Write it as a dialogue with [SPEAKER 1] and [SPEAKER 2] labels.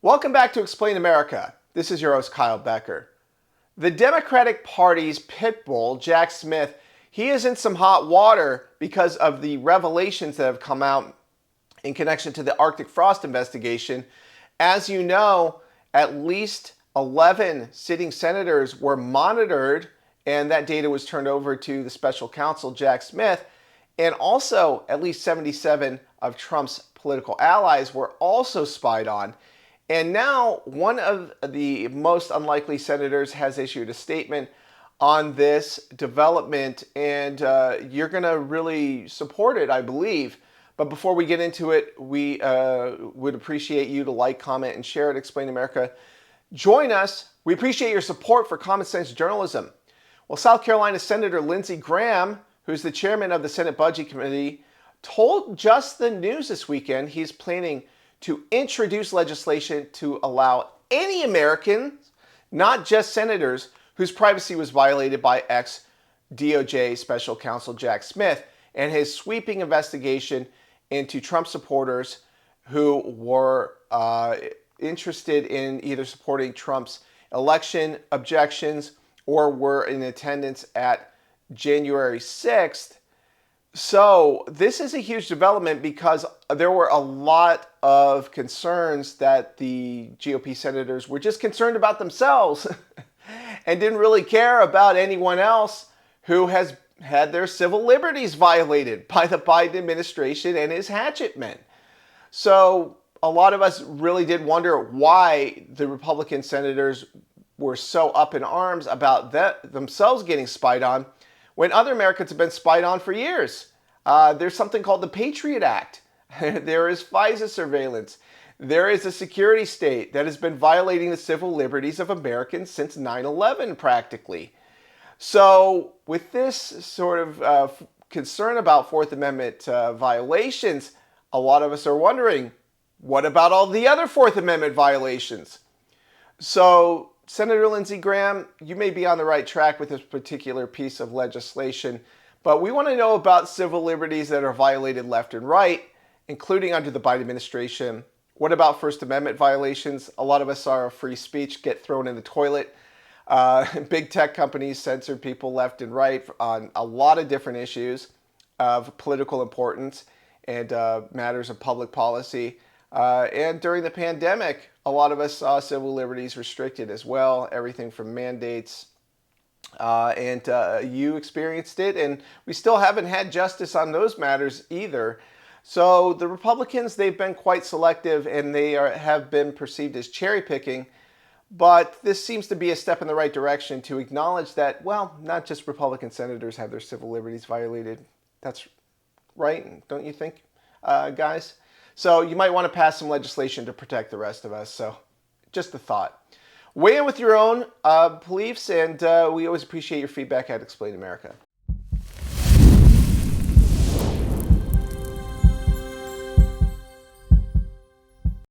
[SPEAKER 1] Welcome back to Explain America. This is your host, Kyle Becker. The Democratic Party's pit bull, Jack Smith, he is in some hot water because of the revelations that have come out in connection to the Arctic Frost investigation. As you know, at least 11 sitting senators were monitored, and that data was turned over to the special counsel, Jack Smith. And also, at least 77 of Trump's political allies were also spied on. And now one of the most unlikely senators has issued a statement on this development, and you're going to really support it, I believe. But before we get into it, we would appreciate you to like, comment, and share at Explain America. Join us. We appreciate your support for common sense journalism. Well, South Carolina Senator Lindsey Graham, who's the chairman of the Senate Budget Committee, told Just the News this weekend he's planning to introduce legislation to allow any Americans, not just senators, whose privacy was violated by ex-DOJ special counsel Jack Smith and his sweeping investigation into Trump supporters who were interested in either supporting Trump's election objections or were in attendance at January 6th. So this is a huge development because there were a lot of concerns that the GOP senators were just concerned about themselves and didn't really care about anyone else who has had their civil liberties violated by the Biden administration and his hatchet men. So a lot of us really did wonder why the Republican senators were so up in arms about themselves getting spied on when other Americans have been spied on for years. There's something called the Patriot Act. There is FISA surveillance. There is a security state that has been violating the civil liberties of Americans since 9/11 practically. So with this sort of concern about Fourth Amendment violations, a lot of us are wondering, what about all the other Fourth Amendment violations? So Senator Lindsey Graham, you may be on the right track with this particular piece of legislation, but we want to know about civil liberties that are violated left and right, including under the Biden administration. What about First Amendment violations? A lot of us saw our free speech get thrown in the toilet. Big tech companies censored people left and right on a lot of different issues of political importance and matters of public policy. And during the pandemic, a lot of us saw civil liberties restricted as well, everything from mandates. And you experienced it, and we still haven't had justice on those matters either. So the Republicans, they've been quite selective, and they have been perceived as cherry picking. But this seems to be a step in the right direction to acknowledge that, well, not just Republican senators have their civil liberties violated. That's right, don't you think, guys? So you might want to pass some legislation to protect the rest of us. So just a thought. Weigh in with your own beliefs, and we always appreciate your feedback at Explain America.